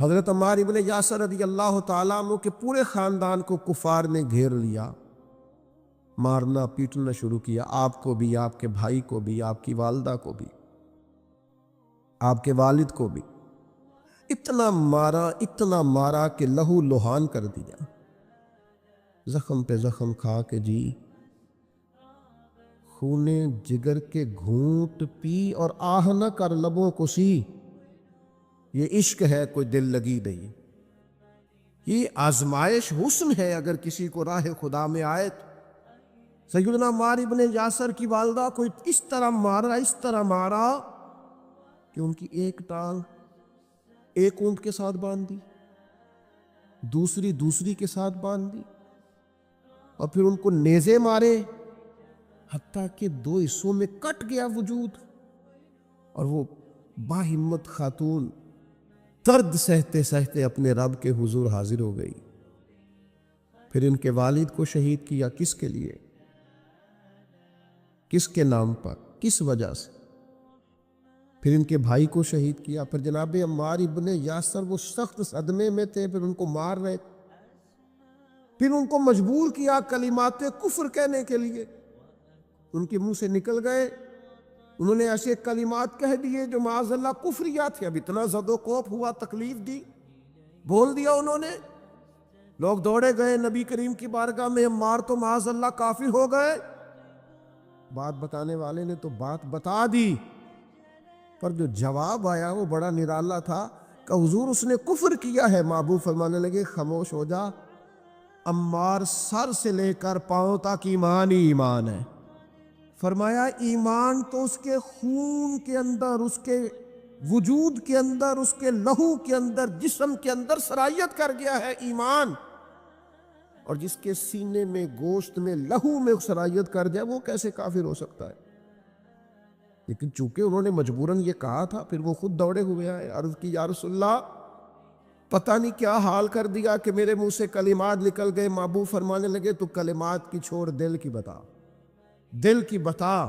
حضرت عمار ابن یاسر رضی اللہ تعالیٰ عنہ کے پورے خاندان کو کفار نے گھیر لیا، مارنا پیٹنا شروع کیا، آپ کو بھی، آپ کے بھائی کو بھی، آپ کی والدہ کو بھی، آپ کے والد کو بھی اتنا مارا کہ لہو لہان کر دیا، زخم پہ زخم کھا کے جی خونے جگر کے گھونٹ پی اور آہ نہ کر لبوں کو سی۔ یہ عشق ہے، کوئی دل لگی نہیں، یہ آزمائش حسن ہے۔ اگر کسی کو راہ خدا میں آئے تو سیدنا عمار ابن یاسر کی والدہ کو اس طرح مارا کہ ان کی ایک ٹانگ ایک اونٹ کے ساتھ باندھ دی، دوسری کے ساتھ باندھ دی، اور پھر ان کو نیزے مارے حتیٰ کہ 2 حصوں میں کٹ گیا وجود، اور وہ باہمت خاتون درد سہتے سہتے اپنے رب کے حضور حاضر ہو گئی۔ پھر ان کے والد کو شہید کیا، کس کے لیے، کس کے نام پر، کس وجہ سے؟ پھر ان کے بھائی کو شہید کیا۔ پھر جناب عمار ابن یاسر وہ سخت صدمے میں تھے، پھر ان کو مار رہے، پھر ان کو مجبور کیا کلمات کفر کہنے کے لیے، ان کے منہ سے نکل گئے، انہوں نے ایسے کلمات کہہ دیے جو معاذ اللہ کفریات تھے۔ اب اتنا زد و کوف ہوا، تکلیف دی، بول دیا انہوں نے، لوگ دوڑے گئے نبی کریم کی بارگاہ میں، عمار تو معاذ اللہ کافر ہو گئے۔ بات بتانے والے نے تو بات بتا دی، پر جو جواب آیا وہ بڑا نرالا تھا کہ حضور اس نے کفر کیا ہے۔ محبوب فرمانے لگے خاموش ہو جا، عمار سر سے لے کر پاؤں تک ایمان ہی ایمان ہے۔ فرمایا ایمان تو اس کے خون کے اندر، اس کے وجود کے اندر، اس کے لہو کے اندر، جسم کے اندر سرایت کر گیا ہے ایمان، اور جس کے سینے میں، گوشت میں، لہو میں سرایت کر جائے وہ کیسے کافر ہو سکتا ہے؟ لیکن چونکہ انہوں نے مجبوراً یہ کہا تھا، پھر وہ خود دوڑے ہوئے آئے، عرض کی یا رسول اللہ پتہ نہیں کیا حال کر دیا کہ میرے منہ سے کلمات نکل گئے۔ محبوب فرمانے لگے تو کلمات کی چھوڑ، دل کی بتا، دل کی بتا،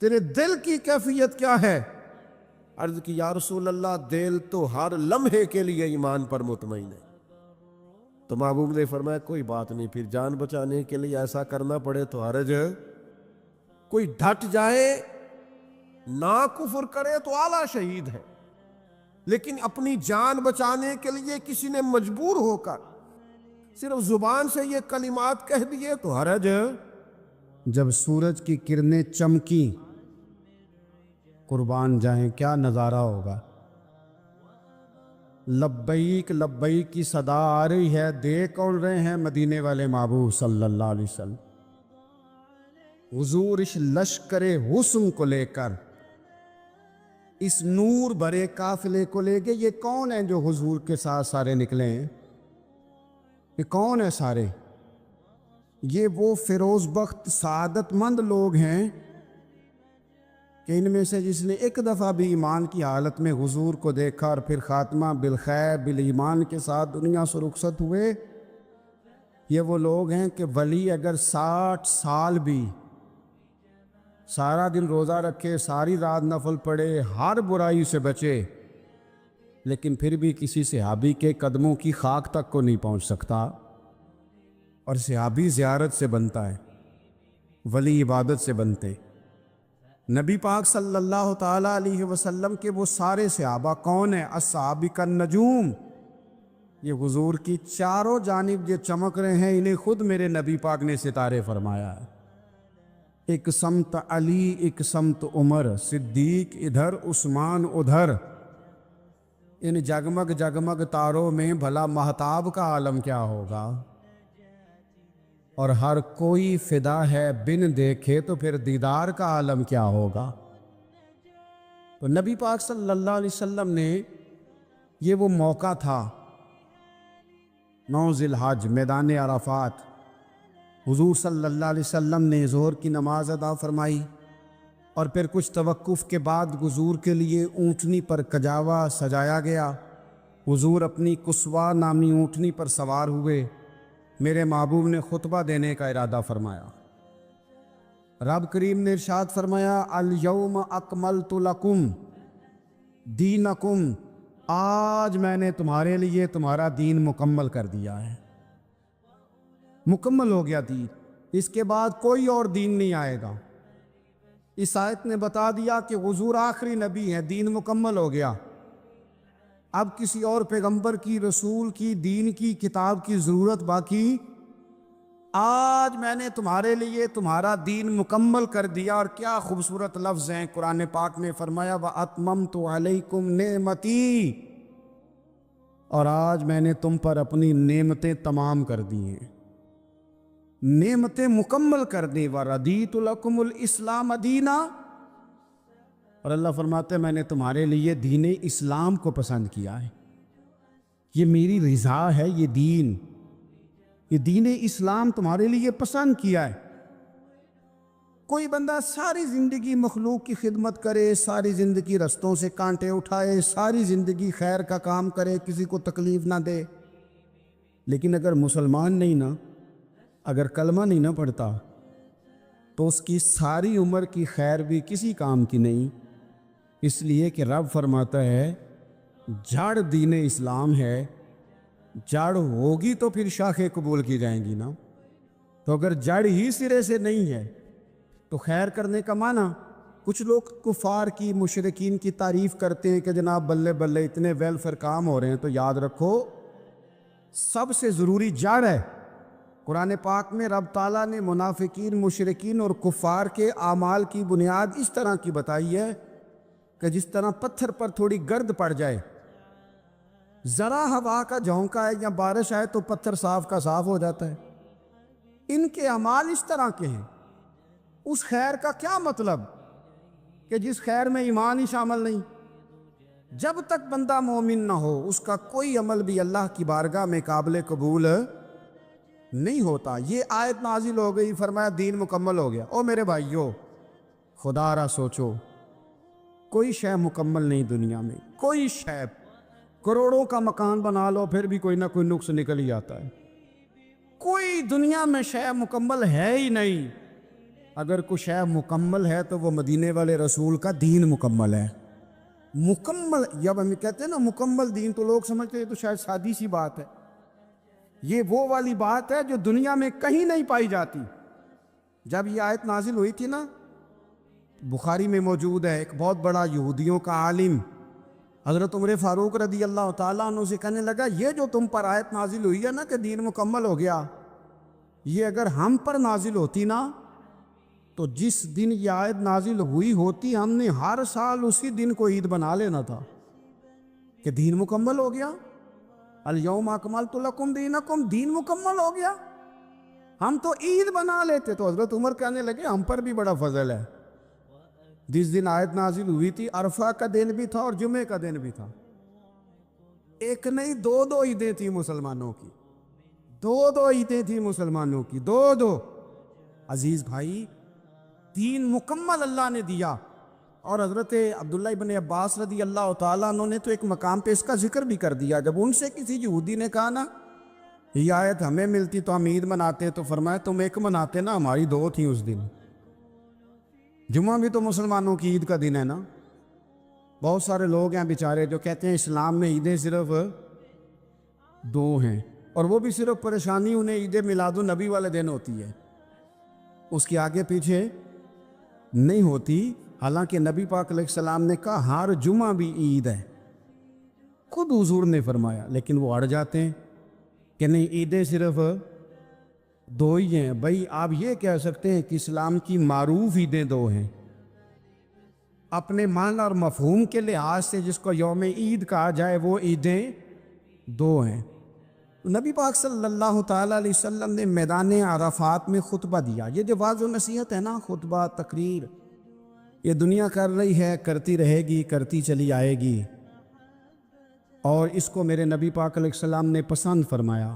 تیرے دل کی کیفیت کیا ہے؟ عرض کی یا رسول اللہ دل تو ہر لمحے کے لیے ایمان پر مطمئن ہے۔ تو محبوب نے فرمایا کوئی بات نہیں، پھر جان بچانے کے لیے ایسا کرنا پڑے تو حرج ہے، کوئی ڈٹ جائے نہ کفر کرے تو اعلیٰ شہید ہے، لیکن اپنی جان بچانے کے لیے کسی نے مجبور ہو کر صرف زبان سے یہ کلمات کہہ دیے تو حرج ہے۔ جب سورج کی کرنیں چمکی، قربان جائیں کیا نظارہ ہوگا، لبیک لبیک کی صدا آ رہی ہے، دیکھ کون رہے ہیں؟ مدینے والے محبوب صلی اللہ علیہ وسلم۔ حضور اس لشکر حسن کو لے کر، اس نور بھرے قافلے کو لے کے، یہ کون ہیں جو حضور کے ساتھ سارے نکلے ہیں؟ یہ کون ہیں سارے؟ یہ وہ فیروز بخت سعادت مند لوگ ہیں کہ ان میں سے جس نے ایک دفعہ بھی ایمان کی حالت میں حضور کو دیکھا اور پھر خاتمہ بالخیر بالایمان کے ساتھ دنیا سے رخصت ہوئے، یہ وہ لوگ ہیں کہ ولی اگر 60 سال بھی سارا دن روزہ رکھے، ساری رات نفل پڑھے، ہر برائی سے بچے، لیکن پھر بھی کسی صحابی کے قدموں کی خاک تک کو نہیں پہنچ سکتا، اور صحابی زیارت سے بنتا ہے، ولی عبادت سے بنتے۔ نبی پاک صلی اللہ تعالیٰ علیہ وسلم کے وہ سارے صحابہ کون ہیں؟ الصحابہ النجوم، یہ حضور کی چاروں جانب جو چمک رہے ہیں، انہیں خود میرے نبی پاک نے ستارے فرمایا ہے۔ ایک سمت علی، ایک سمت عمر، صدیق ادھر، عثمان ادھر، ان جگمگ جگمگ تاروں میں بھلا مہتاب کا عالم کیا ہوگا؟ اور ہر کوئی فدا ہے بن دیکھے تو پھر دیدار کا عالم کیا ہوگا؟ تو نبی پاک صلی اللہ علیہ وسلم نے یہ وہ موقع تھا، 9 ذی الحج، میدان عرفات، حضور صلی اللہ علیہ وسلم نے ظہر کی نماز ادا فرمائی، اور پھر کچھ توقف کے بعد حضور کے لیے اونٹنی پر کجاوا سجایا گیا۔ حضور اپنی کسوا نامی اونٹنی پر سوار ہوئے، میرے محبوب نے خطبہ دینے کا ارادہ فرمایا۔ رب کریم نے ارشاد فرمایا، الیوم اکملت لکم دینکم آج میں نے تمہارے لیے تمہارا دین مکمل کر دیا ہے، مکمل ہو گیا دین، اس کے بعد کوئی اور دین نہیں آئے گا۔ اس آیت نے بتا دیا کہ حضور آخری نبی ہے، دین مکمل ہو گیا، اب کسی اور پیغمبر کی، رسول کی، دین کی، کتاب کی ضرورت باقی۔ آج میں نے تمہارے لیے تمہارا دین مکمل کر دیا۔ اور کیا خوبصورت لفظ ہیں، قرآن پاک نے فرمایا وَأَتْمَمْتُ عَلَيْكُمْ نِعْمَتِي، اور آج میں نے تم پر اپنی نعمتیں تمام کر دی ہیں، نعمتیں مکمل کر دی۔ وَرَضِيتُ لَكُمُ الْإِسْلَامَ دِينًا، اور اللہ فرماتے ہیں میں نے تمہارے لیے دین اسلام کو پسند کیا ہے، یہ میری رضا ہے، یہ دین اسلام تمہارے لیے پسند کیا ہے۔ کوئی بندہ ساری زندگی مخلوق کی خدمت کرے، ساری زندگی رستوں سے کانٹے اٹھائے، ساری زندگی خیر کا کام کرے، کسی کو تکلیف نہ دے، لیکن اگر مسلمان نہیں نا، اگر کلمہ نہیں نہ پڑھتا، تو اس کی ساری عمر کی خیر بھی کسی کام کی نہیں۔ اس لیے کہ رب فرماتا ہے جڑ دین اسلام ہے، جڑ ہوگی تو پھر شاخیں قبول کی جائیں گی نا، تو اگر جڑ ہی سرے سے نہیں ہے تو خیر کرنے کا معنی۔ کچھ لوگ کفار کی، مشرکین کی تعریف کرتے ہیں کہ جناب بلے بلے اتنے ویلفیئر کام ہو رہے ہیں، تو یاد رکھو سب سے ضروری جڑ ہے۔ قرآن پاک میں رب تعالیٰ نے منافقین، مشرکین اور کفار کے اعمال کی بنیاد اس طرح کی بتائی ہے کہ جس طرح پتھر پر تھوڑی گرد پڑ جائے، ذرا ہوا کا جھونکا ہے یا بارش آئے تو پتھر صاف کا صاف ہو جاتا ہے۔ ان کے اعمال اس طرح کے ہیں۔ اس خیر کا کیا مطلب کہ جس خیر میں ایمان ہی شامل نہیں؟ جب تک بندہ مومن نہ ہو اس کا کوئی عمل بھی اللہ کی بارگاہ میں قابل قبول نہیں ہوتا۔ یہ آیت نازل ہو گئی، فرمایا دین مکمل ہو گیا۔ او میرے بھائیو، خدا را سوچو، کوئی شے مکمل نہیں دنیا میں، کوئی شے، کروڑوں کا مکان بنا لو پھر بھی کوئی نہ کوئی نقص نکل ہی آتا ہے۔ کوئی دنیا میں شے مکمل ہے ہی نہیں۔ اگر کوئی شے مکمل ہے تو وہ مدینے والے رسول کا دین مکمل ہے۔ مکمل، جب ہم کہتے ہیں نا مکمل دین، تو لوگ سمجھتے ہیں تو شاید سادی سی بات ہے۔ یہ وہ والی بات ہے جو دنیا میں کہیں نہیں پائی جاتی۔ جب یہ آیت نازل ہوئی تھی نا، بخاری میں موجود ہے، ایک بہت بڑا یہودیوں کا عالم حضرت عمر فاروق رضی اللہ تعالیٰ عنہ سے کہنے لگا یہ جو تم پر آیت نازل ہوئی ہے نا کہ دین مکمل ہو گیا، یہ اگر ہم پر نازل ہوتی نا تو جس دن یہ آیت نازل ہوئی ہوتی ہم نے ہر سال اسی دن کو عید بنا لینا تھا کہ دین مکمل ہو گیا۔ الیوم اکملت لکم دینکم، دین مکمل ہو گیا، ہم تو عید بنا لیتے۔ تو حضرت عمر کہنے لگے ہم پر بھی بڑا فضل ہے، جس دن آیت نازل ہوئی تھی عرفہ کا دن بھی تھا اور جمعے کا دن بھی تھا، ایک نہیں دو عیدیں تھیں مسلمانوں کی، دو عیدیں تھیں مسلمانوں کی، دو۔ عزیز بھائی، دین مکمل اللہ نے دیا۔ اور حضرت عبداللہ ابن عباس رضی اللہ تعالیٰ عنہ نے تو ایک مقام پہ اس کا ذکر بھی کر دیا۔ جب ان سے کسی یہودی نے کہا نا یہ آیت ہمیں ملتی تو ہم عید مناتے، تو فرمایا تم ایک مناتے نا، ہماری دو تھیں اس دن۔ جمعہ بھی تو مسلمانوں کی عید کا دن ہے نا۔ بہت سارے لوگ ہیں بیچارے جو کہتے ہیں اسلام میں عیدیں صرف دو ہیں، اور وہ بھی صرف پریشانی انہیں عید میلاد النبی والے دن ہوتی ہے، اس کے آگے پیچھے نہیں ہوتی۔ حالانکہ نبی پاک علیہ السلام نے کہا ہر جمعہ بھی عید ہے، خود حضور نے فرمایا، لیکن وہ اڑ جاتے ہیں کہ نہیں عیدیں صرف دو ہی ہیں۔ بھائی آپ یہ کہہ سکتے ہیں کہ اسلام کی معروف عیدیں دو ہیں، اپنے معنی اور مفہوم کے لحاظ سے جس کو یوم عید کہا جائے وہ عیدیں دو ہیں۔ نبی پاک صلی اللہ تعالیٰ علیہ وسلم نے میدان عرفات میں خطبہ دیا۔ یہ جو واعظ و نصیحت ہے نا، خطبہ، تقریر، یہ دنیا کر رہی ہے، کرتی رہے گی، کرتی چلی آئے گی، اور اس کو میرے نبی پاک علیہ السلام نے پسند فرمایا۔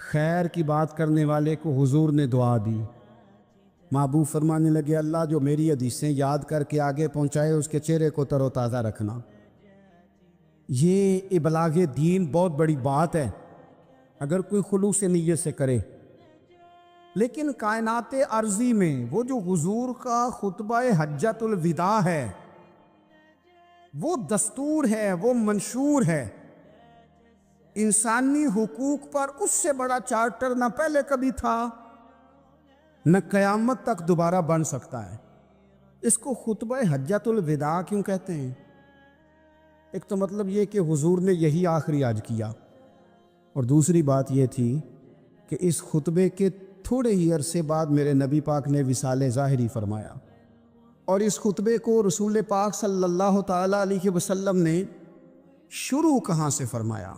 خیر کی بات کرنے والے کو حضور نے دعا دی۔ محبوب فرمانے لگے اللہ جو میری حدیثیں یاد کر کے آگے پہنچائے اس کے چہرے کو تر و تازہ رکھنا۔ یہ ابلاغ دین بہت بڑی بات ہے اگر کوئی خلوص نیت سے کرے۔ لیکن کائنات ارضی میں وہ جو حضور کا خطبہ حجۃ الوداع ہے، وہ دستور ہے، وہ منشور ہے۔ انسانی حقوق پر اس سے بڑا چارٹر نہ پہلے کبھی تھا نہ قیامت تک دوبارہ بن سکتا ہے۔ اس کو خطبہ حجۃ الوداع کیوں کہتے ہیں؟ ایک تو مطلب یہ کہ حضور نے یہی آخری حج کیا، اور دوسری بات یہ تھی کہ اس خطبے کے تھوڑے ہی عرصے بعد میرے نبی پاک نے وصال ظاہری فرمایا، اور اس خطبے کو رسول پاک صلی اللہ تعالیٰ علیہ وسلم نے شروع کہاں سے فرمایا؟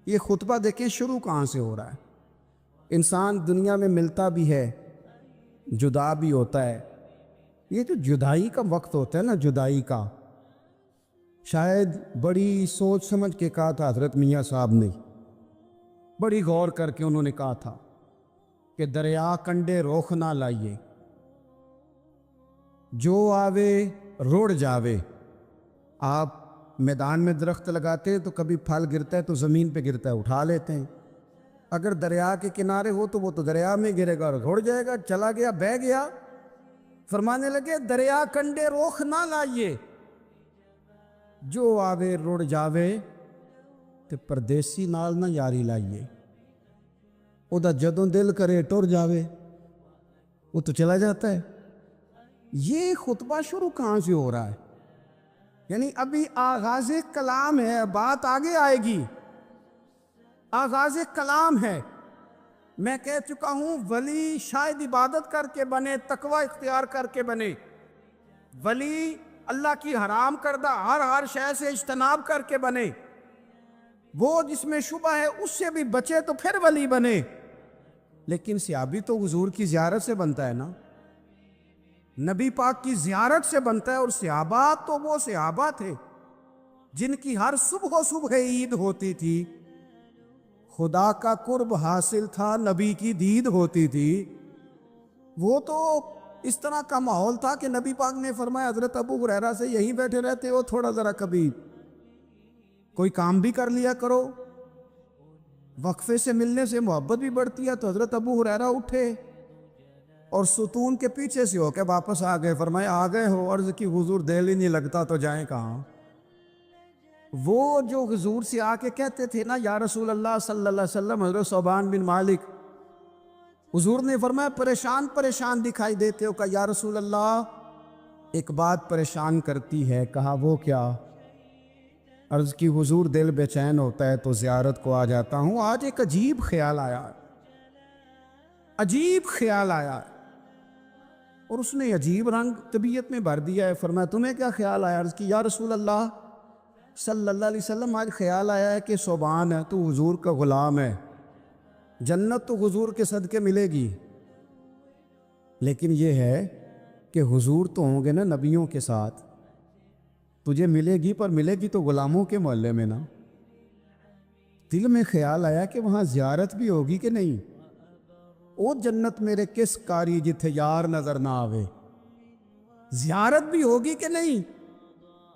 یہ خطبہ دیکھیں شروع کہاں سے ہو رہا ہے۔ انسان دنیا میں ملتا بھی ہے، جدا بھی ہوتا ہے۔ یہ جو جدائی کا وقت ہوتا ہے نا، جدائی کا، شاید بڑی سوچ سمجھ کے کہا تھا حضرت میاں صاحب نے، بڑی غور کر کے انہوں نے کہا تھا کہ دریا کنڈے روخ نہ لائیے، جو آوے روڑ جاوے۔ آپ میدان میں درخت لگاتے تو کبھی پھل گرتا ہے تو زمین پہ گرتا ہے، اٹھا لیتے ہیں۔ اگر دریا کے کنارے ہو تو وہ تو دریا میں گرے گا اور روڑ جائے گا، چلا گیا، بہہ گیا۔ فرمانے لگے دریا کنڈے روخ نہ لائیے، جو آوے روڑ جاوے، تے پردیسی نال نہ یاری لائیے، او دا جدوں دل کرے ٹر جاوے، وہ تو چلا جاتا ہے۔ یہ خطبہ شروع کہاں سے ہو رہا ہے؟ یعنی ابھی آغاز کلام ہے، بات آگے آئے گی، آغاز کلام ہے۔ میں کہہ چکا ہوں ولی شاید عبادت کر کے بنے، تقوی اختیار کر کے بنے، ولی اللہ کی حرام کردہ ہر شے سے اجتناب کر کے بنے، وہ جس میں شبہ ہے اس سے بھی بچے تو پھر ولی بنے۔ لیکن صحابی تو حضور کی زیارت سے بنتا ہے نا، نبی پاک کی زیارت سے بنتا ہے، اور صحابہ تو وہ صحابہ تھے جن کی ہر صبح و صبح عید ہوتی تھی، خدا کا قرب حاصل تھا، نبی کی دید ہوتی تھی۔ وہ تو اس طرح کا ماحول تھا کہ نبی پاک نے فرمایا حضرت ابو ہریرہ سے یہیں بیٹھے رہتے ہو، تھوڑا ذرا کبھی کوئی کام بھی کر لیا کرو، وقفے سے ملنے سے محبت بھی بڑھتی ہے۔ تو حضرت ابو ہریرہ اٹھے اور ستون کے پیچھے سے ہو کے واپس آ گئے۔ فرمایا آ گئے ہو؟ عرض کی حضور دل ہی نہیں لگتا تو جائیں کہاں؟ وہ جو حضور سے آ کے کہتے تھے نا یا رسول اللہ صلی اللہ علیہ وسلم، حضرت صوبان بن مالک، حضور نے فرمایا پریشان پریشان دکھائی دیتے ہو؟ کہا یا رسول اللہ ایک بات پریشان کرتی ہے۔ کہا وہ کیا؟ عرض کی حضور دل بے چین ہوتا ہے تو زیارت کو آ جاتا ہوں، آج ایک عجیب خیال آیا، عجیب خیال آیا، اور اس نے عجیب رنگ طبیعت میں بھر دیا ہے۔ فرمایا تمہیں کیا خیال آیا؟ عرض کی یا رسول اللہ صلی اللہ علیہ وسلم آج خیال آیا ہے کہ صوبان ہے تو حضور کا غلام ہے، جنت تو حضور کے صدقے ملے گی، لیکن یہ ہے کہ حضور تو ہوں گے نا نبیوں کے ساتھ، تجھے ملے گی پر ملے گی تو غلاموں کے محلے میں نا۔ دل میں خیال آیا کہ وہاں زیارت بھی ہوگی کہ نہیں؟ او جنت میرے کس کاری جتھے یار نظر نہ آوے، زیارت بھی ہوگی کہ نہیں؟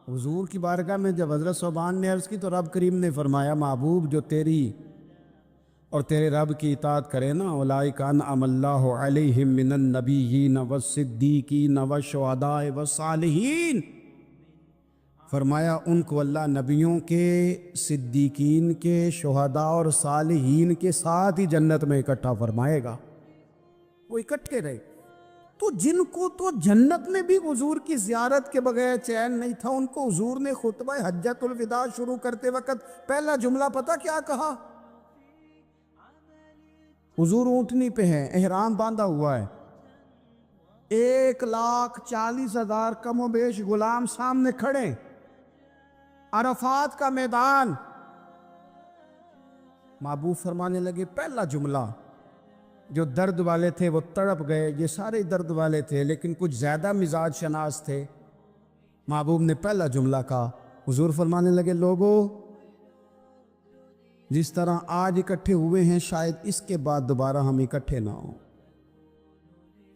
حضور کی بارگاہ میں جب حضرت صوبان نے عرض کی تو رب کریم نے فرمایا محبوب جو تیری اور تیرے رب کی اطاعت کرے نا، اولئک انعم اللہ علیہم من النبیین والصدیقین والشہداء والصالحین، فرمایا ان کو اللہ نبیوں کے، صدیقین کے، شہداء اور صالحین کے ساتھ ہی جنت میں اکٹھا فرمائے گا۔ وہ اکٹھے رہے تو جن کو تو جنت میں بھی حضور کی زیارت کے بغیر چین نہیں تھا، ان کو حضور نے خطبہ حجۃ الوداع شروع کرتے وقت پہلا جملہ پتہ کیا کہا؟ حضور اونٹنی پہ ہیں، احرام باندھا ہوا ہے، 1,40,000 کم و بیش غلام سامنے کھڑے، عرفات کا میدان۔ محبوب فرمانے لگے پہلا جملہ، جو درد والے تھے وہ تڑپ گئے، یہ سارے درد والے تھے لیکن کچھ زیادہ مزاج شناس تھے۔ محبوب نے پہلا جملہ کہا، حضور فرمانے لگے لوگو جس طرح آج اکٹھے ہوئے ہیں شاید اس کے بعد دوبارہ ہم اکٹھے نہ ہوں۔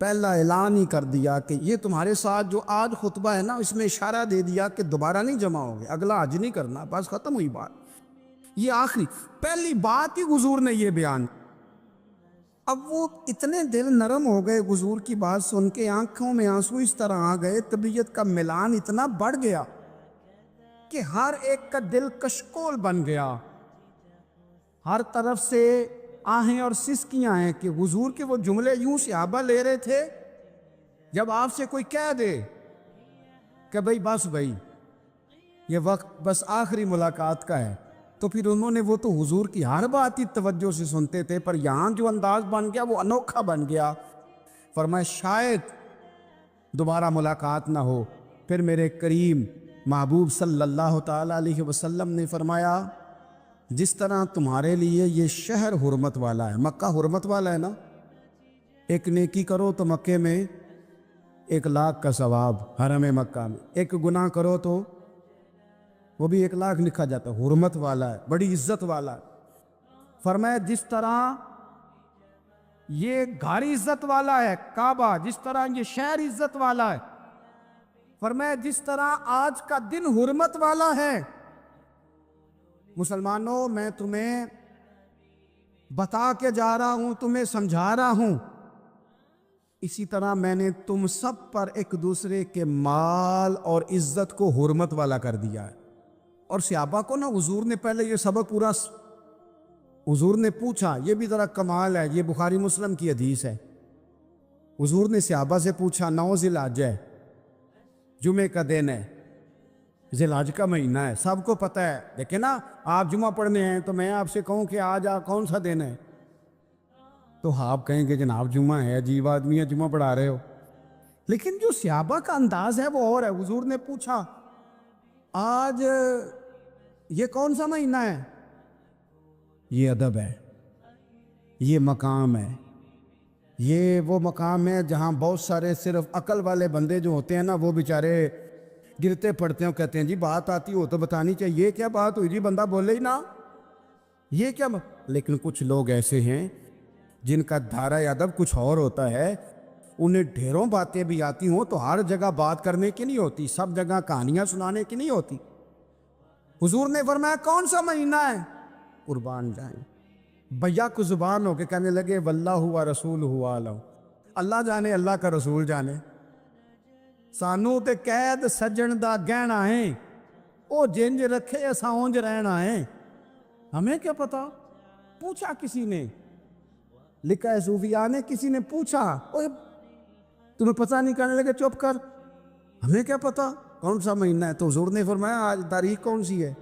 پہلا اعلان ہی کر دیا کہ یہ تمہارے ساتھ جو آج خطبہ ہے نا، اس میں اشارہ دے دیا کہ دوبارہ نہیں جمع ہوگے، اگلا حج نہیں کرنا، بس ختم ہوئی بات۔ یہ آخری پہلی بات ہی حضور نے یہ بیان۔ اب وہ اتنے دل نرم ہو گئے حضور کی بات سن کے، آنکھوں میں آنسو اس طرح آ گئے، طبیعت کا ملان اتنا بڑھ گیا کہ ہر ایک کا دل کشکول بن گیا، ہر طرف سے آہیں اور سسکیاں ہیں کہ حضور کے وہ جملے یوں صحابہ لے رہے تھے جب آپ سے کوئی کہہ دے کہ بھائی یہ وقت بس آخری ملاقات کا ہے، تو پھر انہوں نے وہ تو حضور کی ہر بات ہی توجہ سے سنتے تھے، پر یہاں جو انداز بن گیا وہ انوکھا بن گیا۔ فرمایا شاید دوبارہ ملاقات نہ ہو۔ پھر میرے کریم محبوب صلی اللہ تعالیٰ علیہ وسلم نے فرمایا جس طرح تمہارے لیے یہ شہر حرمت والا ہے، مکہ حرمت والا ہے نا، ایک نیکی کرو تو مکے میں 1,00,000 کا ثواب، حرم مکہ میں ایک گناہ کرو تو وہ بھی 1,00,000 لکھا جاتا ہے، حرمت والا ہے، بڑی عزت والا ہے۔ فرمایا جس طرح یہ گھر عزت والا ہے کعبہ، جس طرح یہ شہر عزت والا ہے، فرمایا جس طرح آج کا دن حرمت والا ہے۔ مسلمانوں میں تمہیں بتا کے جا رہا ہوں، تمہیں سمجھا رہا ہوں، اسی طرح میں نے تم سب پر ایک دوسرے کے مال اور عزت کو حرمت والا کر دیا ہے۔ اور صحابہ کو نا حضور نے پہلے یہ سبق پورا حضور نے پوچھا، یہ بھی ذرا کمال ہے، یہ بخاری مسلم کی حدیث ہے۔ حضور نے صحابہ سے پوچھا 9 ذی الحجہ ہے، جمعے کا دن ہے، ذی الحج کا مہینہ ہے، سب کو پتہ ہے، لیکن نا آپ جمعہ پڑھنے ہیں تو میں آپ سے کہوں کہ آج کون سا دن ہے تو آپ کہیں گے جناب جمعہ ہے، عجیب آدمی ہے جمعہ پڑھا رہے ہو۔ لیکن جو صحابہ کا انداز ہے وہ اور ہے۔ حضور نے پوچھا آج یہ کون سا مہینہ ہے؟ یہ ادب ہے، یہ مقام ہے، یہ وہ مقام ہے جہاں بہت سارے صرف عقل والے بندے جو ہوتے ہیں نا وہ بیچارے گرتے پڑتے ہیں، کہتے ہیں جی بات آتی ہو تو بتانی چاہیے، یہ کیا بات ہوئی جی، بندہ بولے ہی نا، یہ کیا لیکن کچھ لوگ ایسے ہیں جن کا دھارہ ادب کچھ اور ہوتا ہے، انہیں ڈھیروں باتیں بھی آتی ہوں تو ہر جگہ بات کرنے کی نہیں ہوتی، سب جگہ کہانیاں سنانے کی نہیں ہوتی۔ حضور نے فرمایا کون سا مہینہ ہے؟ قربان جائیں بھیا کو زبان ہو کے کہنے لگے واللہ و رسول عالم، اللہ جانے اللہ کا رسول جانے، سانو تے قید سجن دا گہنا ہے، او جنج رکھے اساں اونج رہنا ہے، ہمیں کیا پتا؟ پوچھا کسی نے، لکھا ہے صوفیاء نے، کسی نے پوچھا اوے تمہیں پتہ نہیں، کہنے لگے چپ کر، ہمیں کیا پتا کون سا مہینہ ہے؟ تو حضور نے فرمایا آج تاریخ کون سی ہے؟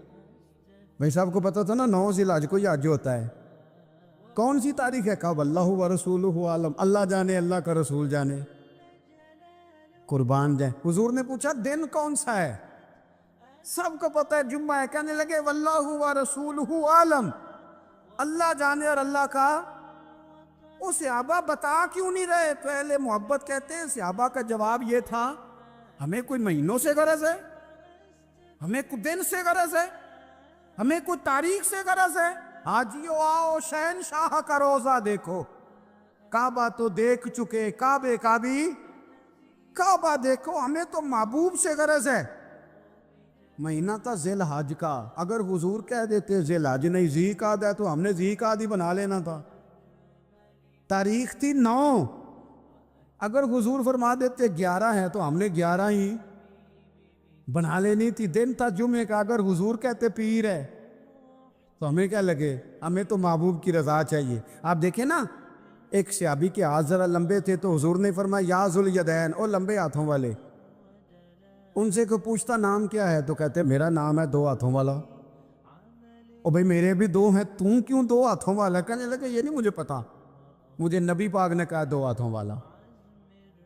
بھائی صاحب کو پتا تھا نا 9 ذی الحج کو یہ حج ہوتا ہے، کون سی تاریخ ہے؟ کہا واللہ و رسولہ عالم، اللہ جانے اللہ کا رسول جانے، قربان جائیں۔ حضور نے پوچھا دن کون سا ہے؟ سب کو پتا ہے جمعہ ہے، کہنے لگے واللہ و رسولہ عالم، اللہ جانے اور اللہ کا۔ وہ صحابہ بتا کیوں نہیں رہے؟ تو اہل محبت کہتے ہیں صحابہ کا جواب یہ تھا ہمیں کوئی مہینوں سے غرض ہے، ہمیں کوئی دن سے غرض ہے، ہمیں کوئی تاریخ سے غرض ہے؟ حاجیو آؤ شہنشاہ کا روزہ دیکھو، کعبہ تو دیکھ چکے، کعبے کا بھی کعبہ دیکھو، ہمیں تو محبوب سے غرض ہے۔ مہینہ تھا ذی الحج کا، اگر حضور کہہ دیتے ذی الحج نہیں ذی قعدہ ہے تو ہم نے ذی قعدہ ہی بنا لینا تھا۔ تاریخ تھی 9، اگر حضور فرما دیتے 11 ہے تو ہم نے 11 ہی بنا لینی تھی۔ دن تھا جمعے کا، اگر حضور کہتے پیر ہے تو ہمیں کیا لگے؟ ہمیں تو محبوب کی رضا چاہیے۔ آپ دیکھیں نا ایک صحابی کے ہاتھ ذرا لمبے تھے تو حضور نے فرمایا یا ذوالیدین، او لمبے ہاتھوں والے۔ ان سے کوئی پوچھتا نام کیا ہے تو کہتے میرا نام ہے 2 ہاتھوں والا۔ او بھائی میرے بھی 2 ہیں، تم کیوں 2 ہاتھوں والا؟ کہنے لگے یہ نہیں مجھے پتا، مجھے نبی پاک نے کہا 2 ہاتھوں والا۔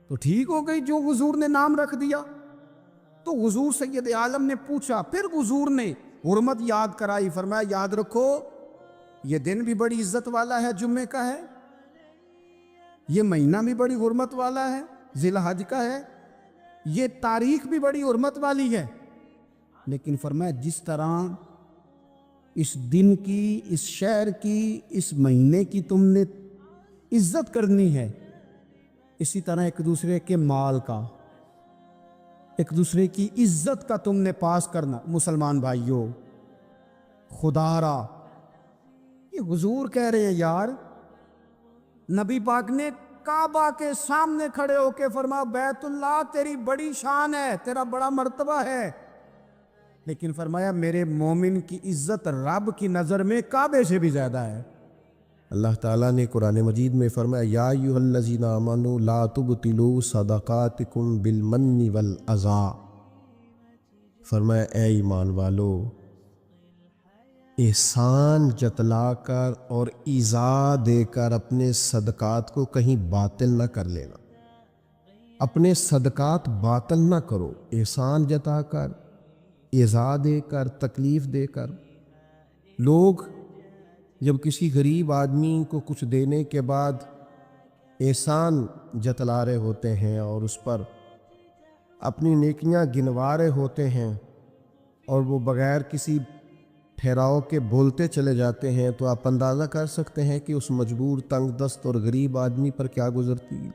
تو ٹھیک ہو گئی جو حضور نے نام رکھ دیا۔ تو حضور سید عالم نے پوچھا، پھر حضور نے حرمت یاد کرائی، فرمایا یاد رکھو یہ دن بھی بڑی عزت والا ہے، جمعے کا ہے، یہ مہینہ بھی بڑی حرمت والا ہے، ذی الحج کا ہے، یہ تاریخ بھی بڑی حرمت والی ہے، لیکن فرمایا جس طرح اس دن کی، اس شہر کی، اس مہینے کی تم نے عزت کرنی ہے، اسی طرح ایک دوسرے کے مال کا، ایک دوسرے کی عزت کا تم نے پاس کرنا۔ مسلمان بھائیوں خدا را یہ حضور کہہ رہے ہیں یار، نبی پاک نے کعبہ کے سامنے کھڑے ہو کے فرمایا بیت اللہ تیری بڑی شان ہے، تیرا بڑا مرتبہ ہے، لیکن فرمایا میرے مومن کی عزت رب کی نظر میں کعبے سے بھی زیادہ ہے۔ اللہ تعالیٰ نے قرآن مجید میں فرمایا یا ایھا الذین آمنوا لا تبطلوا صدقاتکم بالمن والعزا، فرمایا اے ایمان والو، احسان جتلا کر اور ایذا دے کر اپنے صدقات کو کہیں باطل نہ کر لینا۔ اپنے صدقات باطل نہ کرو، احسان جتا کر، ایذا دے کر، تکلیف دے کر۔ لوگ جب کسی غریب آدمی کو کچھ دینے کے بعد احسان جتلا رہے ہوتے ہیں اور اس پر اپنی نیکیاں گنوا رہے ہوتے ہیں اور وہ بغیر کسی ٹھہراؤ کے بولتے چلے جاتے ہیں، تو آپ اندازہ کر سکتے ہیں کہ اس مجبور، تنگ دست اور غریب آدمی پر کیا گزرتی ہے۔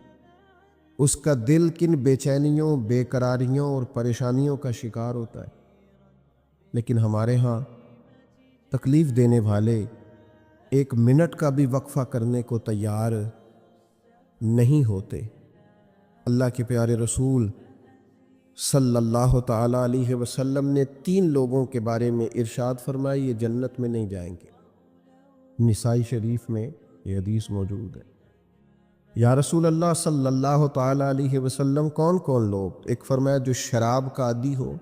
اس کا دل کن بے چینیوں، بے قراریوں اور پریشانیوں کا شکار ہوتا ہے۔ لیکن ہمارے ہاں تکلیف دینے والے ایک منٹ کا بھی وقفہ کرنے کو تیار نہیں ہوتے۔ اللہ کے پیارے رسول صلی اللہ تعالیٰ علیہ وسلم نے 3 لوگوں کے بارے میں ارشاد فرمائی، یہ جنت میں نہیں جائیں گے۔ نسائی شریف میں یہ حدیث موجود ہے۔ یا رسول اللہ صلی اللہ تعالیٰ علیہ وسلم کون کون لوگ؟ ایک فرمایا جو شراب کا عادی ہو،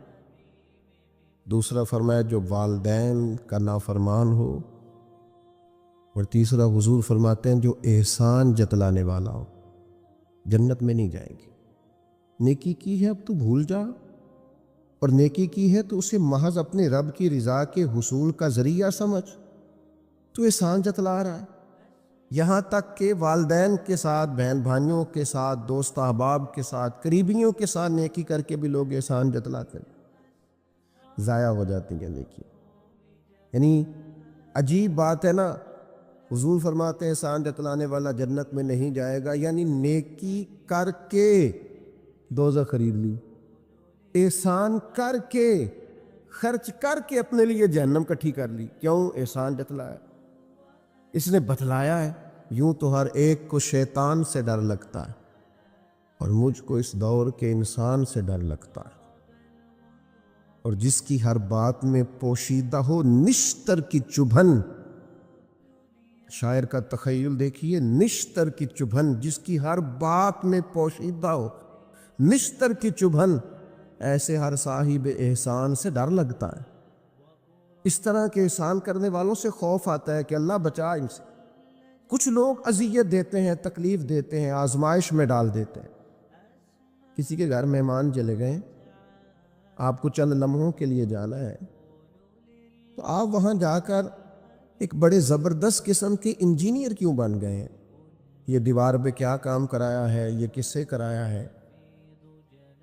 دوسرا فرمایا جو والدین کا نافرمان ہو، اور تیسرا حضور فرماتے ہیں جو احسان جتلانے والا ہو۔ جنت میں نہیں جائیں گے۔ نیکی کی ہے اب تو بھول جا، اور نیکی کی ہے تو اسے محض اپنے رب کی رضا کے حصول کا ذریعہ سمجھ۔ تو احسان جتلا رہا ہے، یہاں تک کہ والدین کے ساتھ، بہن بھائیوں کے ساتھ، دوست احباب کے ساتھ، قریبیوں کے ساتھ نیکی کر کے بھی لوگ احسان جتلاتے ہیں، ضائع ہو جاتی ہیں نیکی۔ یعنی عجیب بات ہے نا، حضور فرماتے ہیں احسان جتلانے والا جنت میں نہیں جائے گا، یعنی نیکی کر کے دوزخ خرید لی، احسان کر کے، خرچ کر کے اپنے لیے جہنم کٹھی کر لی۔ کیوں؟ احسان جتلایا، اس نے بتلایا ہے۔ یوں تو ہر ایک کو شیطان سے ڈر لگتا ہے، اور مجھ کو اس دور کے انسان سے ڈر لگتا ہے، اور جس کی ہر بات میں پوشیدہ ہو نشتر کی چبھن۔ شاعر کا تخیل دیکھیے، نشتر کی چبھن، جس کی ہر بات میں پوشیدہ ہو نشتر کی چبھن، ایسے ہر صاحب احسان سے ڈر لگتا ہے۔ اس طرح کے احسان کرنے والوں سے خوف آتا ہے کہ اللہ بچا ان سے۔ کچھ لوگ اذیت دیتے ہیں، تکلیف دیتے ہیں، آزمائش میں ڈال دیتے ہیں۔ کسی کے گھر مہمان چلے گئے، آپ کو چند لمحوں کے لیے جانا ہے، تو آپ وہاں جا کر ایک بڑے زبردست قسم کے انجینئر کیوں بن گئے ہیں؟ یہ دیوار پہ کیا کام کرایا ہے، یہ کس سے کرایا ہے،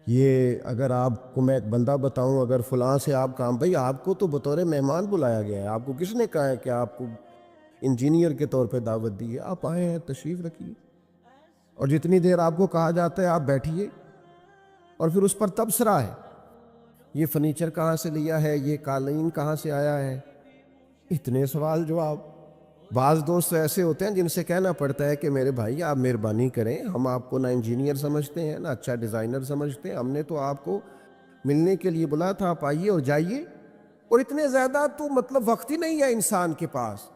یہ اگر آپ کو میں ایک بندہ بتاؤں، اگر فلاں سے آپ کام، بھئی آپ کو تو بطور مہمان بلایا گیا ہے، آپ کو کس نے کہا ہے کہ آپ کو انجینئر کے طور پہ دعوت دی ہے؟ آپ آئے ہیں، تشریف رکھیے، اور جتنی دیر آپ کو کہا جاتا ہے آپ بیٹھیے، اور پھر اس پر تبصرہ ہے، یہ فرنیچر کہاں سے لیا ہے، یہ قالین کہاں سے آیا ہے، اتنے سوال جواب۔ بعض دوست ایسے ہوتے ہیں جن سے کہنا پڑتا ہے کہ میرے بھائی آپ مہربانی کریں، ہم آپ کو نہ انجینئر سمجھتے ہیں، نہ اچھا ڈیزائنر سمجھتے ہیں، ہم نے تو آپ کو ملنے کے لیے بلایا تھا، آپ آئیے اور جائیے۔ اور اتنے زیادہ تو مطلب وقت ہی نہیں ہے انسان کے پاس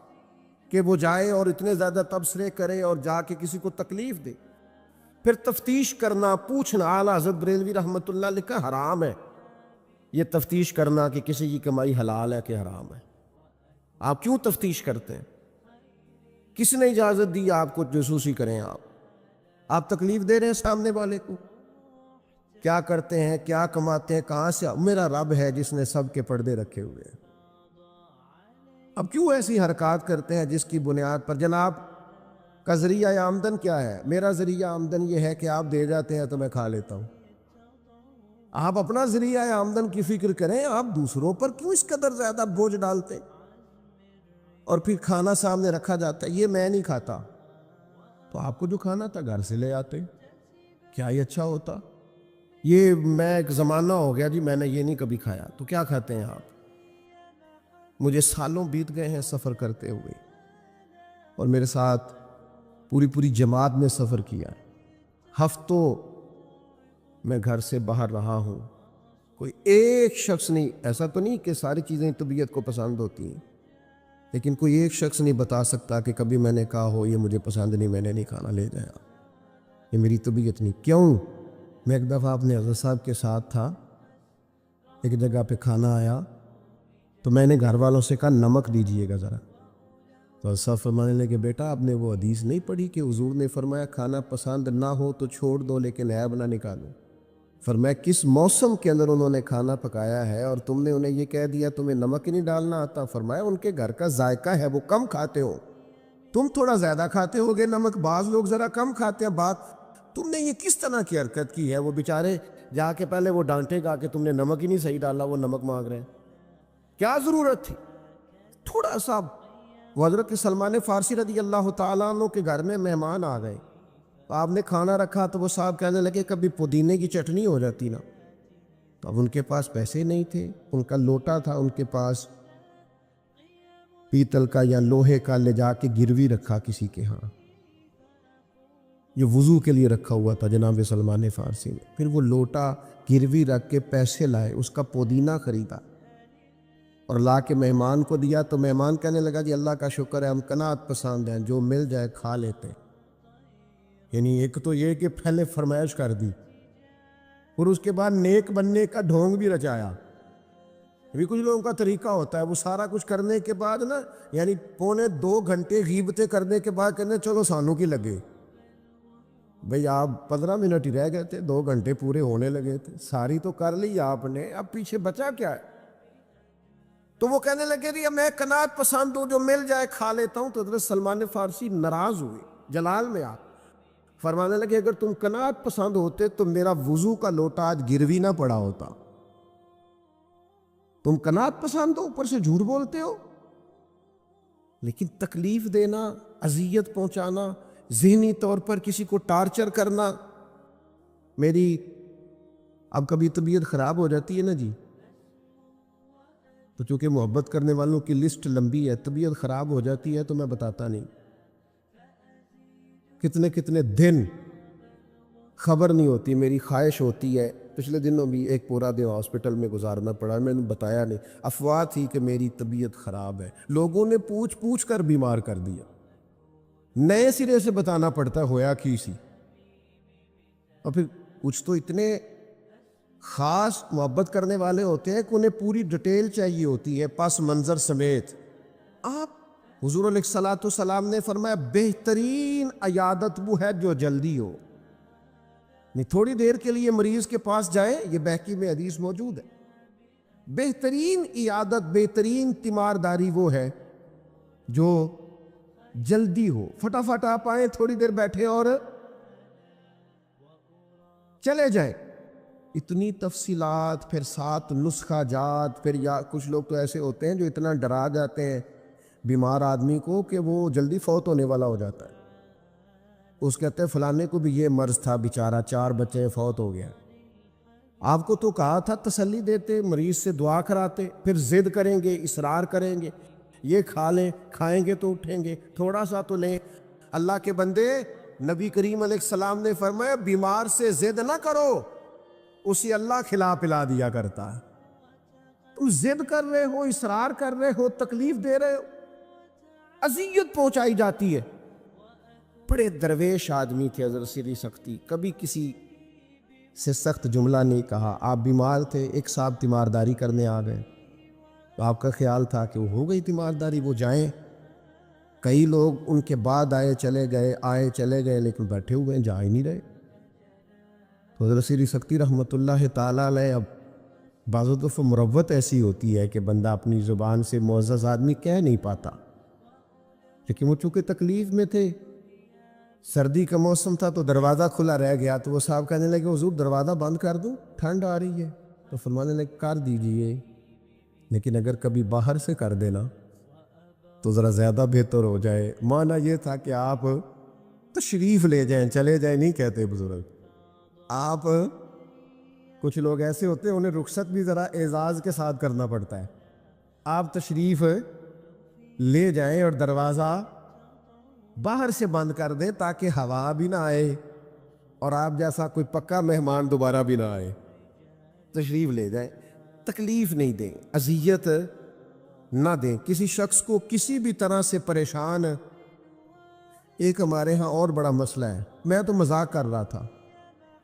کہ وہ جائے اور اتنے زیادہ تبصرے کرے اور جا کے کسی کو تکلیف دے۔ پھر تفتیش کرنا، پوچھنا، اعلیٰ حضرت بریلوی رحمۃ اللہ علیہ کا حرام ہے یہ تفتیش کرنا کہ کسی کی کمائی حلال ہے کہ حرام ہے۔ آپ کیوں تفتیش کرتے ہیں؟ کس نے اجازت دی آپ کو جاسوسی کریں؟ آپ تکلیف دے رہے ہیں سامنے والے کو۔ کیا کرتے ہیں، کیا کماتے ہیں، کہاں سے؟ میرا رب ہے جس نے سب کے پردے رکھے ہوئے ہیں۔ اب کیوں ایسی حرکات کرتے ہیں جس کی بنیاد پر جناب کا ذریعہ آمدن کیا ہے؟ میرا ذریعہ آمدن یہ ہے کہ آپ دے جاتے ہیں تو میں کھا لیتا ہوں۔ آپ اپنا ذریعہ آمدن کی فکر کریں، آپ دوسروں پر کیوں اس قدر زیادہ بوجھ ڈالتے ہیں؟ اور پھر کھانا سامنے رکھا جاتا ہے، یہ میں نہیں کھاتا، تو آپ کو جو کھانا تھا گھر سے لے آتے، کیا یہ اچھا ہوتا؟ یہ میں ایک زمانہ ہو گیا جی میں نے یہ نہیں کبھی کھایا، تو کیا کھاتے ہیں آپ؟ مجھے سالوں بیت گئے ہیں سفر کرتے ہوئے، اور میرے ساتھ پوری جماعت نے سفر کیا ہے، ہفتوں میں گھر سے باہر رہا ہوں، کوئی ایک شخص نہیں، ایسا تو نہیں کہ ساری چیزیں طبیعت کو پسند ہوتی ہیں، لیکن کوئی ایک شخص نہیں بتا سکتا کہ کبھی میں نے کہا ہو یہ مجھے پسند نہیں، میں نے نہیں کھانا، لے جائیں آپ، یہ میری طبیعت نہیں۔ کیوں؟ میں ایک دفعہ اپنے حضرت صاحب کے ساتھ تھا، ایک جگہ پہ کھانا آیا تو میں نے گھر والوں سے کہا نمک دیجئے گا ذرا، تو حضرت صاحب فرمانے لگے بیٹا آپ نے وہ حدیث نہیں پڑھی کہ حضور نے فرمایا کھانا پسند نہ ہو تو چھوڑ دو لیکن عیب نہ نکالو؟ فرمایا کس موسم کے اندر انہوں نے کھانا پکایا ہے اور تم نے انہیں یہ کہہ دیا تمہیں نمک ہی نہیں ڈالنا آتا؟ فرمایا ان کے گھر کا ذائقہ ہے، وہ کم کھاتے ہو، تم تھوڑا زیادہ کھاتے ہوگے نمک، بعض لوگ ذرا کم کھاتے ہیں، بات تم نے یہ کس طرح کی حرکت کی ہے؟ وہ بیچارے جا کے پہلے وہ ڈانٹے گا کہ تم نے نمک ہی نہیں صحیح ڈالا، وہ نمک مانگ رہے ہیں، کیا ضرورت تھی؟ تھوڑا سا وہ حضرت سلمان فارسی رضی اللہ تعالیٰ عنہ کے گھر میں مہمان آ گئے، تو آپ نے کھانا رکھا تو وہ صاحب کہنے لگے کبھی پودینے کی چٹنی ہو جاتی نا، تو اب ان کے پاس پیسے نہیں تھے، ان کا لوٹا تھا ان کے پاس پیتل کا یا لوہے کا، لے جا کے گروی رکھا کسی کے ہاں، یہ وضو کے لیے رکھا ہوا تھا جناب سلمان فارسی نے، پھر وہ لوٹا گروی رکھ کے پیسے لائے، اس کا پودینہ خریدا اور لا کے مہمان کو دیا، تو مہمان کہنے لگا جی اللہ کا شکر ہے ہم قناعت پسند ہیں، جو مل جائے کھا لیتے ہیں۔ یعنی ایک تو یہ کہ پہلے فرمائش کر دی اور اس کے بعد نیک بننے کا ڈھونگ بھی رچایا۔ ابھی کچھ لوگوں کا طریقہ ہوتا ہے وہ سارا کچھ کرنے کے بعد نا، یعنی 2.25 گھنٹے غیبتیں کرنے کے بعد کہنے چلو سانوں کی لگے، بھئی آپ 15 منٹ ہی رہ گئے تھے، 2 گھنٹے پورے ہونے لگے تھے، ساری تو کر لی آپ نے، اب پیچھے بچا کیا ہے؟ تو وہ کہنے لگے جی میں قناعت پسند ہوں، جو مل جائے کھا لیتا ہوں۔ تو حضرت سلمان فارسی ناراض ہوئے، جلال میں آپ فرمانے لگے اگر تم قناعت پسند ہوتے تو میرا وضو کا لوٹا آج گروی نہ پڑا ہوتا، تم قناعت پسند ہو، اوپر سے جھوٹ بولتے ہو۔ لیکن تکلیف دینا، اذیت پہنچانا، ذہنی طور پر کسی کو ٹارچر کرنا، میری اب کبھی طبیعت خراب ہو جاتی ہے نا جی، تو چونکہ محبت کرنے والوں کی لسٹ لمبی ہے، طبیعت خراب ہو جاتی ہے تو میں بتاتا نہیں، کتنے کتنے دن خبر نہیں ہوتی، میری خواہش ہوتی ہے۔ پچھلے دنوں بھی ایک پورا دن ہاسپٹل میں گزارنا پڑا، میں نے بتایا نہیں، افواہ تھی کہ میری طبیعت خراب ہے، لوگوں نے پوچھ پوچھ کر بیمار کر دیا، نئے سرے سے بتانا پڑتا ہے ہویا کی سی۔ اور پھر کچھ تو اتنے خاص محبت کرنے والے ہوتے ہیں کہ انہیں پوری ڈیٹیل چاہیے ہوتی ہے پس منظر سمیت۔ آپ حضور علیہ الصلوۃ والسلام نے فرمایا بہترین عیادت وہ ہے جو جلدی ہو، نہیں تھوڑی دیر کے لیے مریض کے پاس جائیں، یہ بہقی میں حدیث موجود ہے، بہترین عیادت، بہترین تیمارداری وہ ہے جو جلدی ہو، فٹافٹ آپ آئیں، تھوڑی دیر بیٹھے اور چلے جائیں۔ اتنی تفصیلات، پھر 7 نسخہ جات، پھر یا کچھ لوگ تو ایسے ہوتے ہیں جو اتنا ڈرا جاتے ہیں بیمار آدمی کو کہ وہ جلدی فوت ہونے والا ہو جاتا ہے، اس کہتے ہیں فلانے کو بھی یہ مرض تھا بیچارہ، 4 بچے فوت ہو گیا۔ آپ کو تو کہا تھا تسلی دیتے، مریض سے دعا کراتے، پھر ضد کریں گے، اصرار کریں گے، یہ کھا لیں، کھائیں گے تو اٹھیں گے، تھوڑا سا تو لیں۔ اللہ کے بندے، نبی کریم علیہ السلام نے فرمایا بیمار سے ضد نہ کرو، اسی اللہ کھلا پلا دیا کرتا ہے۔ تم ضد کر رہے ہو، اصرار کر رہے ہو، تکلیف دے رہے ہو، اذیت پہنچائی جاتی ہے۔ بڑے درویش آدمی تھے حضرت سری سختی، کبھی کسی سے سخت جملہ نہیں کہا۔ آپ بیمار تھے، ایک صاحب تیمارداری کرنے آ گئے، تو آپ کا خیال تھا کہ وہ ہو گئی تیمارداری، وہ جائیں۔ کئی لوگ ان کے بعد آئے چلے گئے، لیکن بیٹھے ہوئے ہیں، جا ہی نہیں رہے۔ تو حضرت سری سختی رحمۃ اللہ تعالیٰ علیہ، اب بعض دفعہ مروت ایسی ہوتی ہے کہ بندہ اپنی زبان سے معزز آدمی کہہ نہیں پاتا، لیکن وہ چونکہ تکلیف میں تھے، سردی کا موسم تھا تو دروازہ کھلا رہ گیا، تو وہ صاحب کہنے لگے حضور دروازہ بند کر دوں، ٹھنڈ آ رہی ہے؟ تو فرمانے لگے کر دیجئے، لیکن اگر کبھی باہر سے کر دینا تو ذرا زیادہ بہتر ہو جائے۔ معنی یہ تھا کہ آپ تشریف لے جائیں، چلے جائیں نہیں کہتے بزرگ۔ آپ کچھ لوگ ایسے ہوتے ہیں انہیں رخصت بھی ذرا اعزاز کے ساتھ کرنا پڑتا ہے، آپ تشریف لے جائیں اور دروازہ باہر سے بند کر دیں تاکہ ہوا بھی نہ آئے اور آپ جیسا کوئی پکا مہمان دوبارہ بھی نہ آئے۔ تشریف لے جائیں، تکلیف نہیں دیں، اذیت نہ دیں کسی شخص کو کسی بھی طرح سے پریشان۔ ایک ہمارے ہاں اور بڑا مسئلہ ہے، میں تو مذاق کر رہا تھا۔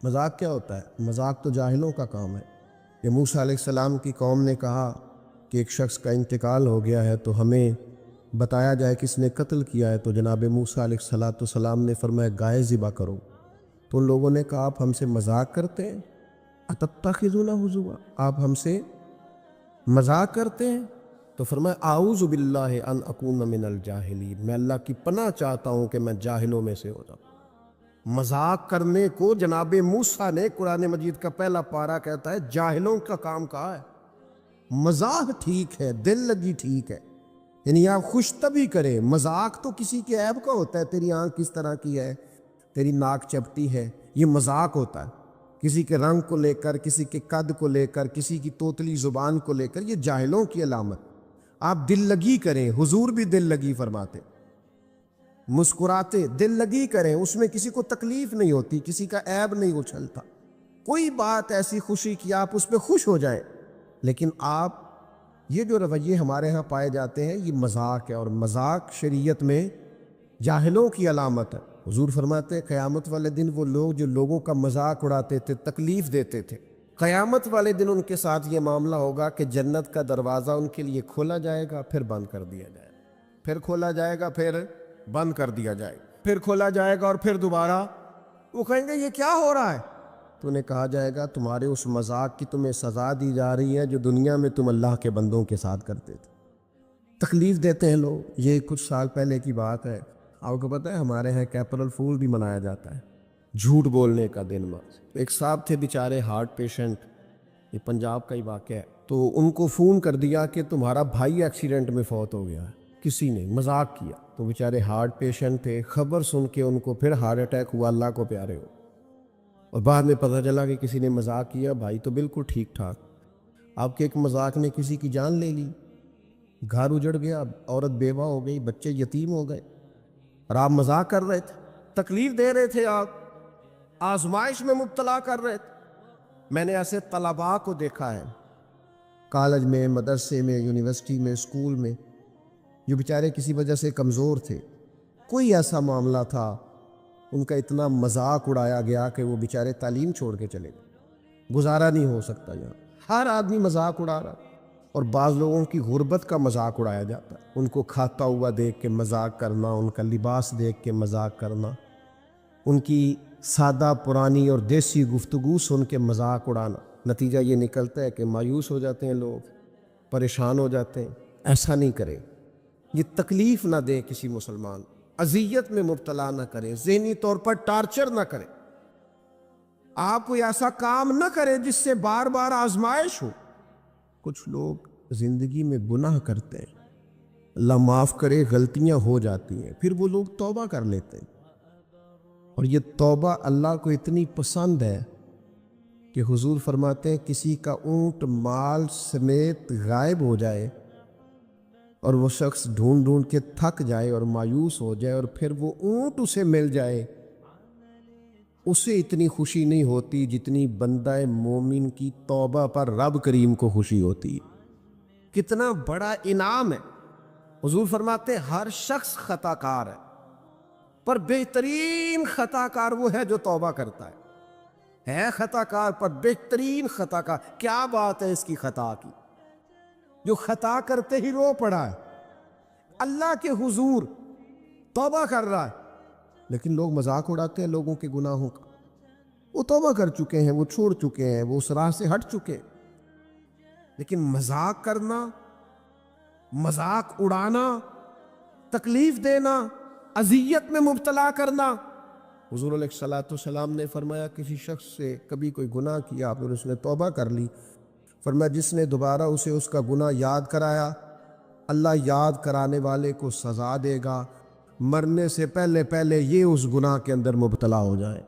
مذاق کیا ہوتا ہے؟ مذاق تو جاہلوں کا کام ہے۔ کہ موسیٰ علیہ السلام کی قوم نے کہا کہ ایک شخص کا انتقال ہو گیا ہے تو ہمیں بتایا جائے کس نے قتل کیا ہے، تو جناب موسیٰ علیہ السلام نے فرمایا گائے ذبح کرو۔ تو ان لوگوں نے کہا آپ ہم سے مذاق کرتے ہیں، اتتخذونہ ہزوا، آپ ہم سے مذاق کرتے ہیں؟ تو فرمایا اعوذ باللہ ان اکون من الجاہلین، میں اللہ کی پناہ چاہتا ہوں کہ میں جاہلوں میں سے ہو جاؤں۔ مذاق کرنے کو جناب موسیٰ نے، قرآن مجید کا پہلا پارہ کہتا ہے جاہلوں کا کام کہا ہے۔ مذاق ٹھیک ہے، دل لگی ٹھیک ہے، یعنی آپ خوش طبعی کریں۔ مذاق تو کسی کے عیب کا ہوتا ہے، تیری آنکھ کس طرح کی ہے، تیری ناک چپٹی ہے، یہ مذاق ہوتا ہے۔ کسی کے رنگ کو لے کر، کسی کے قد کو لے کر، کسی کی توتلی زبان کو لے کر، یہ جاہلوں کی علامت۔ آپ دل لگی کریں، حضور بھی دل لگی فرماتے، مسکراتے دل لگی کریں، اس میں کسی کو تکلیف نہیں ہوتی، کسی کا عیب نہیں اچھلتا، کوئی بات ایسی خوشی کی آپ اس پہ خوش ہو جائیں۔ لیکن آپ یہ جو رویے ہمارے ہاں پائے جاتے ہیں یہ مذاق ہے، اور مذاق شریعت میں جاہلوں کی علامت ہے۔ حضور فرماتے ہیں قیامت والے دن وہ لوگ جو لوگوں کا مذاق اڑاتے تھے، تکلیف دیتے تھے، قیامت والے دن ان کے ساتھ یہ معاملہ ہوگا کہ جنت کا دروازہ ان کے لیے کھولا جائے گا، پھر بند کر دیا جائے گا، پھر کھولا جائے گا، پھر بند کر دیا جائے گا، پھر کھولا جائے گا، اور پھر دوبارہ وہ کہیں گے یہ کیا ہو رہا ہے؟ تو انہیں کہا جائے گا تمہارے اس مذاق کی تمہیں سزا دی جا رہی ہے جو دنیا میں تم اللہ کے بندوں کے ساتھ کرتے تھے۔ تکلیف دیتے ہیں لوگ۔ یہ کچھ سال پہلے کی بات ہے، آپ کو پتہ ہے ہمارے ہاں اپریل فول بھی منایا جاتا ہے، جھوٹ بولنے کا دن۔ ایک صاحب تھے بیچارے ہارٹ پیشنٹ، یہ پنجاب کا ہی واقعہ ہے، تو ان کو فون کر دیا کہ تمہارا بھائی ایکسیڈنٹ میں فوت ہو گیا ہے، کسی نے مذاق کیا، تو بیچارے ہارٹ پیشنٹ تھے، خبر سن کے ان کو پھر ہارٹ اٹیک ہوا، اللہ کو پیارے ہو، اور بعد میں پتہ چلا کہ کسی نے مذاق کیا، بھائی تو بالکل ٹھیک ٹھاک، آپ کے ایک مذاق نے کسی کی جان لے لی، گھر اجڑ گیا، عورت بیوہ ہو گئی، بچے یتیم ہو گئے، اور آپ مذاق کر رہے تھے، تکلیف دے رہے تھے، آپ آزمائش میں مبتلا کر رہے تھے۔ میں نے ایسے طلباء کو دیکھا ہے کالج میں، مدرسے میں، یونیورسٹی میں، اسکول میں، جو بیچارے کسی وجہ سے کمزور تھے، کوئی ایسا معاملہ تھا، ان کا اتنا مذاق اڑایا گیا کہ وہ بیچارے تعلیم چھوڑ کے چلے گئے، گزارا نہیں ہو سکتا یہاں، ہر آدمی مذاق اڑا رہا۔ اور بعض لوگوں کی غربت کا مذاق اڑایا جاتا ہے، ان کو کھاتا ہوا دیکھ کے مذاق کرنا، ان کا لباس دیکھ کے مذاق کرنا، ان کی سادہ پرانی اور دیسی گفتگو سن کے مذاق اڑانا، نتیجہ یہ نکلتا ہے کہ مایوس ہو جاتے ہیں لوگ، پریشان ہو جاتے ہیں۔ ایسا نہیں کرے، یہ تکلیف نہ دے کسی مسلمان، اذیت میں مبتلا نہ کرے، ذہنی طور پر ٹارچر نہ کرے، آپ کوئی ایسا کام نہ کرے جس سے بار بار آزمائش ہو۔ کچھ لوگ زندگی میں گناہ کرتے ہیں، اللہ معاف کرے، غلطیاں ہو جاتی ہیں، پھر وہ لوگ توبہ کر لیتے ہیں، اور یہ توبہ اللہ کو اتنی پسند ہے کہ حضور فرماتے ہیں کسی کا اونٹ مال سمیت غائب ہو جائے اور وہ شخص ڈھونڈ ڈھونڈ کے تھک جائے اور مایوس ہو جائے، اور پھر وہ اونٹ اسے مل جائے، اسے اتنی خوشی نہیں ہوتی جتنی بندہ مومن کی توبہ پر رب کریم کو خوشی ہوتی ہے۔ کتنا بڑا انعام ہے۔ حضور فرماتے ہیں ہر شخص خطا کار ہے، پر بہترین خطا کار وہ ہے جو توبہ کرتا ہے خطا کار پر بہترین خطا کار۔ کیا بات ہے اس کی خطا کی، جو خطا کرتے ہی رو پڑا ہے، اللہ کے حضور توبہ کر رہا ہے، لیکن لوگ مذاق اڑاتے ہیں لوگوں کے گناہوں کا۔ وہ توبہ کر چکے ہیں، وہ چھوڑ چکے ہیں، وہ اس راہ سے ہٹ چکے ہیں، لیکن مذاق کرنا، مذاق اڑانا، تکلیف دینا، اذیت میں مبتلا کرنا۔ حضور علیہ السلام نے فرمایا کسی شخص سے کبھی کوئی گناہ کیا پھر اس نے توبہ کر لی، فرمایا جس نے دوبارہ اسے اس کا گناہ یاد کرایا، اللہ یاد کرانے والے کو سزا دے گا، مرنے سے پہلے یہ اس گناہ کے اندر مبتلا ہو جائے۔